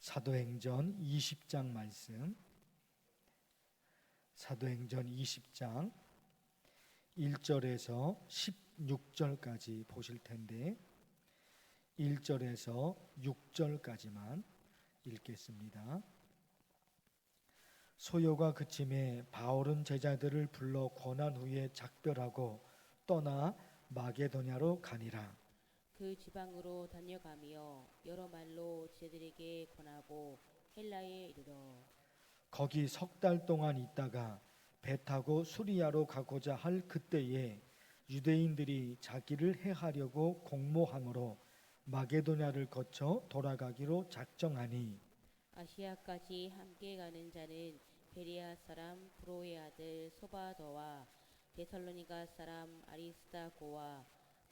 사도행전 20장 말씀, 사도행전 20장 1절에서 16절까지 보실 텐데 1절에서 6절까지만 읽겠습니다. 소요가 그침에 바울은 제자들을 불러 권한 후에 작별하고 떠나 마게도냐로 가니라. 그 지방으로 다녀가며 여러 말로 제자들에게 권하고 헬라에 이르러 거기 석 달 동안 있다가 배 타고 수리아로 가고자 할 그때에 유대인들이 자기를 해하려고 공모함으로 마게도냐를 거쳐 돌아가기로 작정하니 아시아까지 함께 가는 자는 베레아 사람 브로의 아들 소바더와 데살로니가 사람 아리스다고와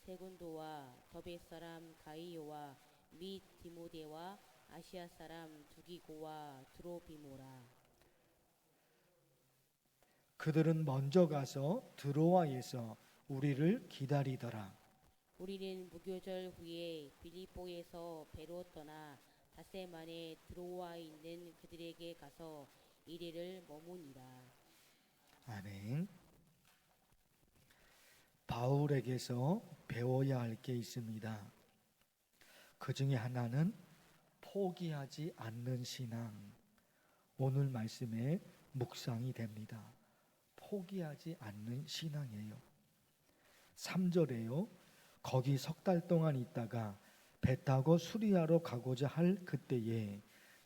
세군도와 더베 사람 가이요와 및 디모데와 아시아 사람 두기고와 드로비모라. 그들은 먼저 가서 드로아에서 우리를 기다리더라. 우리는 무교절 후에 빌립보에서 배로 떠나 닷새 만에 드로아에 있는 그들에게 가서 이래를 머무니라. 아멘. 바울에게서 배워야 할 게 있습니다. 그 중에 하나는 포기하지 않는 신앙. 오늘 말씀의 묵상이 됩니다. 포기하지 않는 신앙이에요. 3절에요. 거기 석 달 동안 있다가 배 타고 수리아로 가고자 할 그때에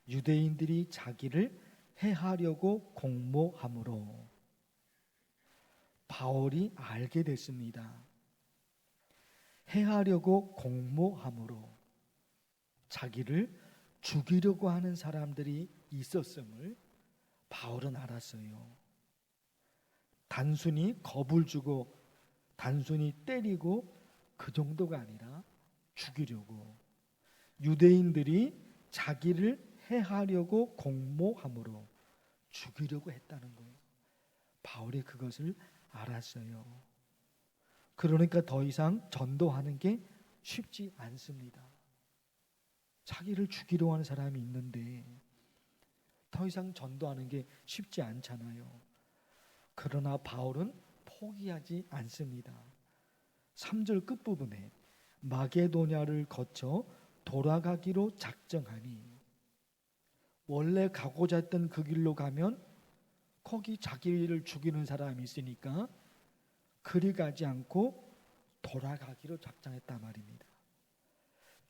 유대인들이 자기를 해하려고 공모함으로 바울이 알게 됐습니다. 해하려고 공모함으로 자기를 죽이려고 하는 사람들이 있었음을 바울은 알았어요. 단순히 겁을 주고 단순히 때리고 그 정도가 아니라 죽이려고 유대인들이 자기를 해하려고 공모함으로 죽이려고 했다는 거예요. 바울이 그것을 알았어요. 그러니까 더 이상 전도하는 게 쉽지 않습니다. 자기를 죽이려 하는 사람이 있는데 더 이상 전도하는 게 쉽지 않잖아요. 그러나 바울은 포기하지 않습니다. 3절 끝부분에 마게도냐를 거쳐 돌아가기로 작정하니 원래 가고자 했던 그 길로 가면 거기 자기를 죽이는 사람이 있으니까 그리 가지 않고 돌아가기로 작정했단 말입니다.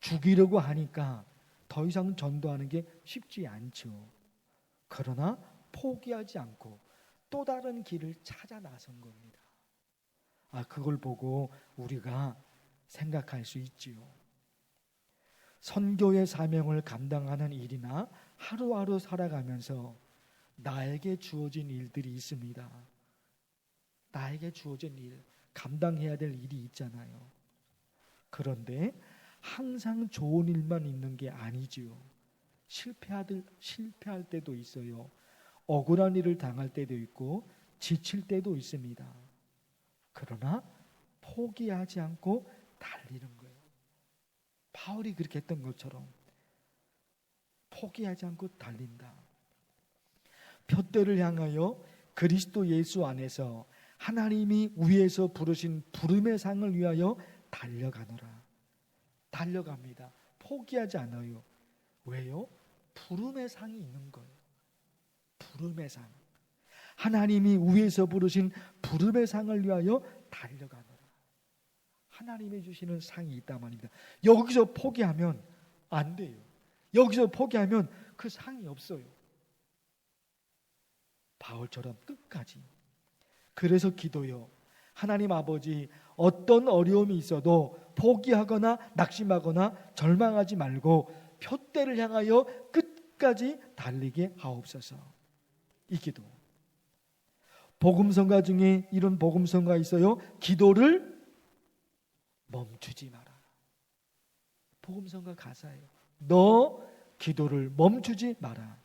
죽이려고 하니까 더 이상 전도하는 게 쉽지 않죠. 그러나 포기하지 않고 또 다른 길을 찾아 나선 겁니다. 그걸 보고 우리가 생각할 수 있지요. 선교의 사명을 감당하는 일이나 하루하루 살아가면서 나에게 주어진 일들이 있습니다. 나에게 주어진 일, 감당해야 될 일이 있잖아요. 그런데 항상 좋은 일만 있는 게 아니지요. 실패할 때도 있어요. 억울한 일을 당할 때도 있고 지칠 때도 있습니다. 그러나 포기하지 않고 달리는 거예요. 바울이 그렇게 했던 것처럼 포기하지 않고 달린다. 표대를 향하여 그리스도 예수 안에서 하나님이 위에서 부르신 부름의 상을 위하여 달려가노라. 달려갑니다. 포기하지 않아요. 왜요? 부름의 상이 있는 거예요. 부름의 상. 하나님이 위에서 부르신 부름의 상을 위하여 달려가노라. 하나님이 주시는 상이 있단 말입니다. 여기서 포기하면 안 돼요. 여기서 포기하면 그 상이 없어요. 바울처럼 끝까지. 그래서 기도요. 하나님 아버지, 어떤 어려움이 있어도 포기하거나 낙심하거나 절망하지 말고 표대를 향하여 끝까지 달리게 하옵소서. 이 기도. 복음성가 중에 이런 복음성가 있어요. 기도를 멈추지 마라. 복음성가 가사예요. 너 기도를 멈추지 마라.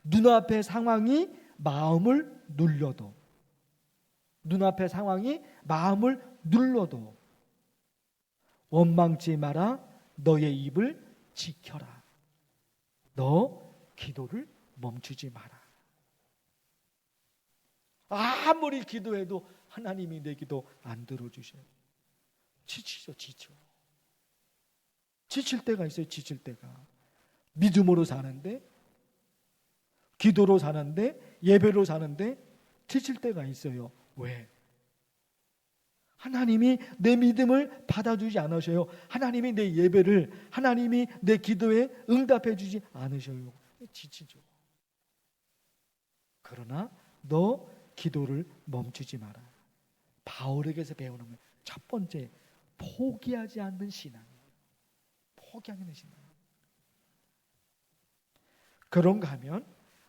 눈앞의 상황이 마음을 눌러도 원망치 마라. 너의 입을 지켜라. 너 기도를 멈추지 마라. 아무리 기도해도 하나님이 내 기도 안 들어주셔요. 지치죠, 지쳐. 지칠 때가 있어요, 지칠 때가. 믿음으로 사는데, 기도로 사는데, 예배로 사는데 지칠 때가 있어요. 왜? 하나님이 내 믿음을 받아주지 않으셔요. 하나님이 내 예배를, 하나님이 내 기도에 응답해 주지 않으셔요. 지치죠. 그러나 너 기도를 멈추지 마라. 바울에게서 배우는 거예요. 첫 번째, 포기하지 않는 신앙이에요. 포기하지 않는 신앙. 그런가 하면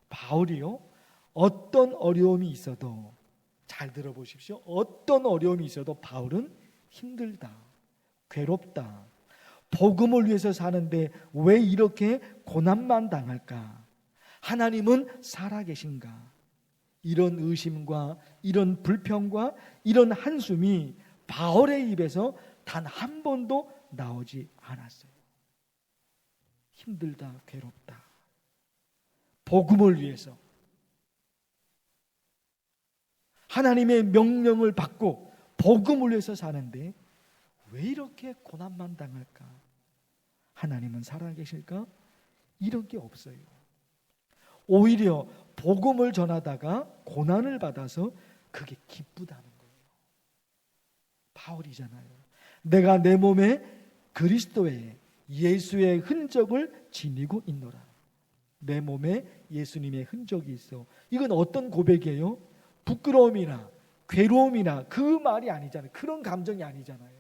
바울이요, 어떤 어려움이 있어도, 잘 들어보십시오. 어떤 어려움이 있어도 바울은 힘들다, 괴롭다, 복음을 위해서 사는데 왜 이렇게 고난만 당할까? 하나님은 살아계신가? 이런 의심과 이런 불평과 이런 한숨이 바울의 입에서 단 한 번도 나오지 않았어요. 힘들다, 괴롭다, 복음을 위해서 하나님의 명령을 받고 복음을 위해서 사는데 왜 이렇게 고난만 당할까? 하나님은 살아계실까? 이런 게 없어요. 오히려 복음을 전하다가 고난을 받아서 그게 기쁘다는 거예요. 바울이잖아요. 내가 내 몸에 그리스도의 예수의 흔적을 지니고 있노라. 내 몸에 예수님의 흔적이 있어. 이건 어떤 고백이에요? 부끄러움이나 괴로움이나 그 말이 아니잖아요. 그런 감정이 아니잖아요.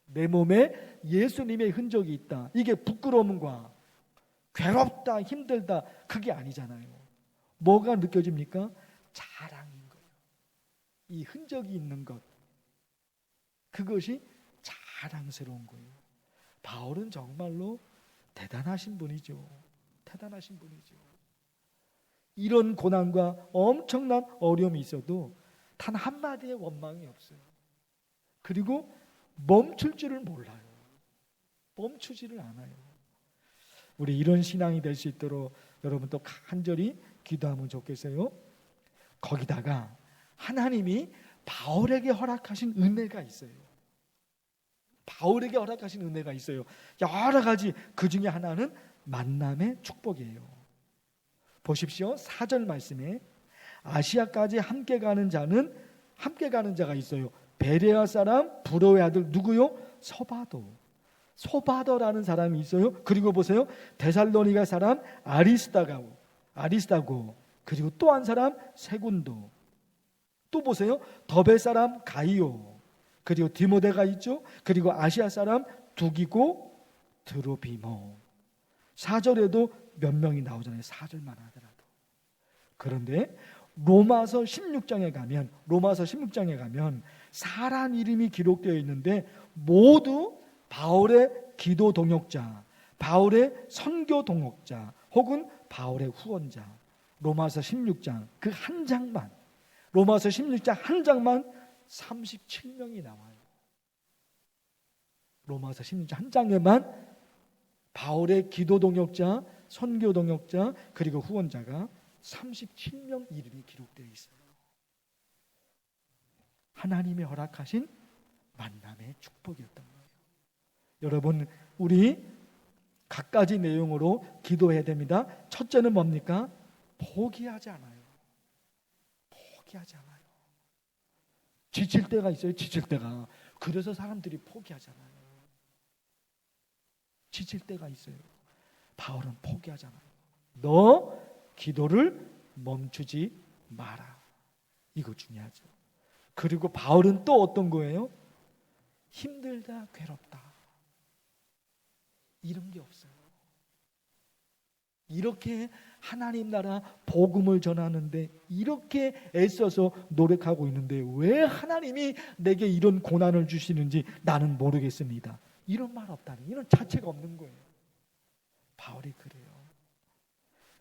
내 몸에 예수님의 흔적이 있다. 이게 부끄러움과 괴롭다, 힘들다, 그게 아니잖아요. 뭐가 느껴집니까? 자랑인 거예요. 이 흔적이 있는 것, 그것이 자랑스러운 거예요. 바울은 정말로 대단하신 분이죠. 대단하신 분이죠. 이런 고난과 엄청난 어려움이 있어도 단 한마디의 원망이 없어요. 그리고 멈출 줄을 몰라요. 멈추지를 않아요. 우리 이런 신앙이 될 수 있도록 여러분 또 간절히 기도하면 좋겠어요. 거기다가 하나님이 바울에게 허락하신 은혜가 있어요. 바울에게 허락하신 은혜가 있어요. 여러 가지, 그 중에 하나는 만남의 축복이에요. 보십시오. 4절 말씀에 아시아까지 함께 가는 자가 있어요. 베레아 사람 부로의 아들 누구요? 소바도라는 사람이 있어요. 그리고 보세요. 데살로니가 사람 아리스다고, 그리고 또 한 사람 세군도, 또 보세요. 더베 사람 가이오, 그리고 디모데가 있죠. 그리고 아시아 사람 두기고 드로비모. 4절에도 몇 명이 나오잖아요. 4절만 하더라도. 그런데 로마서 16장에 가면 사람 이름이 기록되어 있는데 모두 바울의 기도 동역자, 바울의 선교 동역자, 혹은 바울의 후원자. 로마서 16장 그 한 장만, 로마서 16장 한 장만 37명이 나와요. 로마서 16장 한 장에만 바울의 기도 동역자, 선교 동역자, 그리고 후원자가 37명 이름이 기록되어 있어요. 하나님이 허락하신 만남의 축복이었던 거예요. 여러분, 우리 갖가지 내용으로 기도해야 됩니다. 첫째는 뭡니까? 포기하지 않아요. 포기하지 않아요. 지칠 때가 있어요. 지칠 때가. 그래서 사람들이 포기하잖아요. 지칠 때가 있어요. 바울은 포기하잖아요. 너 기도를 멈추지 마라. 이거 중요하죠. 그리고 바울은 또 어떤 거예요? 힘들다, 괴롭다, 이런 게 없어요. 이렇게 하나님 나라 복음을 전하는데 이렇게 애써서 노력하고 있는데 왜 하나님이 내게 이런 고난을 주시는지 나는 모르겠습니다. 이런 말 없다는, 이런 자체가 없는 거예요. 바울이 그래요.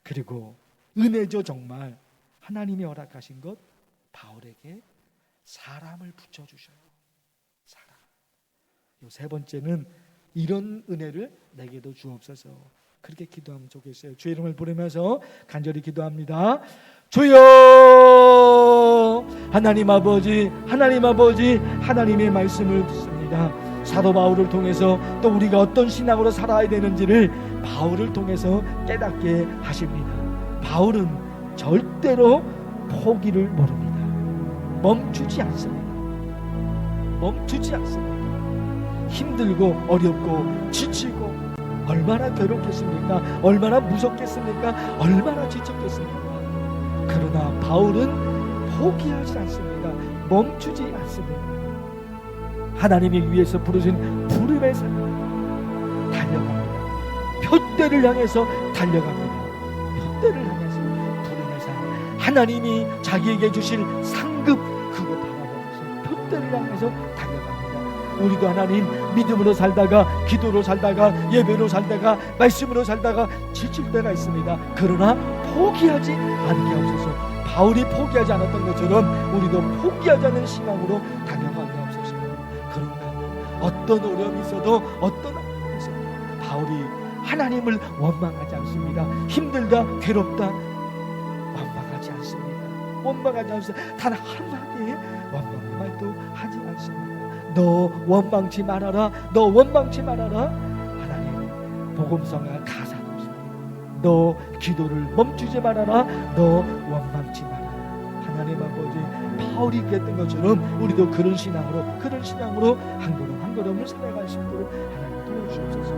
그리고 은혜죠. 정말 하나님이 허락하신 것, 바울에게 사람을 붙여주셔요. 사람. 세 번째는 이런 은혜를 내게도 주옵소서. 그렇게 기도하면 좋겠어요. 주의 이름을 부르면서 간절히 기도합니다. 주여, 하나님 아버지, 하나님 아버지, 하나님의 말씀을 듣습니다. 사도 바울을 통해서 또 우리가 어떤 신앙으로 살아야 되는지를 바울을 통해서 깨닫게 하십니다. 바울은 절대로 포기를 모릅니다. 멈추지 않습니다. 멈추지 않습니다. 힘들고 어렵고 지치고 얼마나 괴롭겠습니까? 얼마나 무섭겠습니까? 얼마나 지쳤겠습니까? 그러나 바울은 포기하지 않습니다. 멈추지 않습니다. 하나님이 위해서 부르신 부름의 삶 달려갑니다. 표대를 향해서 달려갑니다. 표대를 향해서 부름의 삶, 하나님이 자기에게 주실 상급 그거 바라보면서 표대를 향해서 달려갑니다. 우리도 하나님 믿음으로 살다가 기도로 살다가 예배로 살다가 말씀으로 살다가 지칠 때가 있습니다. 그러나 포기하지 않게 하옵소서. 바울이 포기하지 않았던 것처럼 우리도 포기하지 않는 신앙으로 달려가게 하옵소서. 그런가 어떤 어려움이 있어도 어떤 아픔이 있어도 바울이 하나님을 원망하지 않습니다. 힘들다 괴롭다 원망하지 않습니다. 원망하지 않습니다. 단 한마디의 원망의 말도 하지 않습니다. 너 원망치 말아라. 너 원망치 말아라. 하나님 복음성과 가사도 없습니다. 너 기도를 멈추지 말아라. 너 원망치 말아라. 하나님 아버지, 바울이 그랬던 것처럼 우리도 그런 신앙으로 한 걸음 한 걸음을 살아갈 수 있도록 하나님 도와주시옵소서.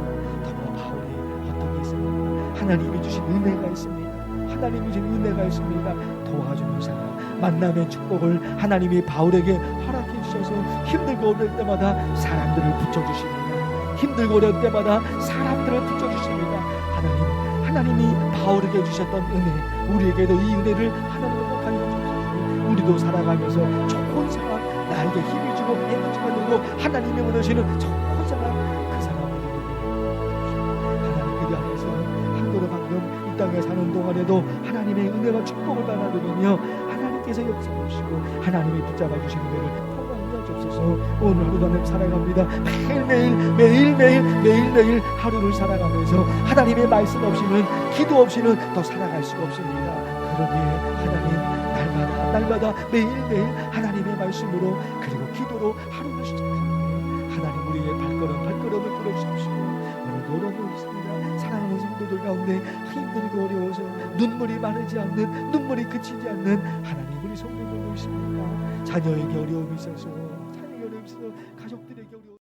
더불어 바울이 어떤 게 있습니까? 하나님이 주신 은혜가 있습니다. 하나님이 주신 은혜가 있습니다. 도와주는 사람, 만남의 축복을 하나님이 바울에게 허락해 주셔서 힘들고 어려울 때마다 사람들을 붙여주십니다. 힘들고 어려울 때마다 사람들을 붙여주십니다. 하나님이 바울에게 주셨던 은혜, 우리에게도 이 은혜를 하나님으로 가져 주옵소서. 우리도 살아가면서 좋은 사람, 나에게 힘을 주고 에너지가 되고 하나님이 원하시는 좋은 사람, 그 사람을 하나님 그리 안에서 한 걸음 한 걸음 이 땅에 사는 동안에도 하나님의 은혜와 축복을 받아들이며 하나님께서 역사하시고 하나님이 붙잡아 주시는 은혜를 포함하여 주옵소서. 오늘 하루도 하나님 살아갑니다. 매일매일 하루를 살아가면서 하나님의 말씀 없이는, 기도 없이는 더 살아갈 수가 없습니다. 그러기에 하나님 날마다 매일매일 하나님의 말씀으로 그리고 기도로 하루를 시작합니다. 하나님 우리의 발걸음을 끌어주십시오. 오늘도 어려웠습니다. 사랑하는 성도들 가운데 힘들고 어려워서 눈물이 마르지 않는, 눈물이 그치지 않는 하나님 우리 성도들도 있습니다. 자녀에게 어려움이 있어서 가족들에게 어려움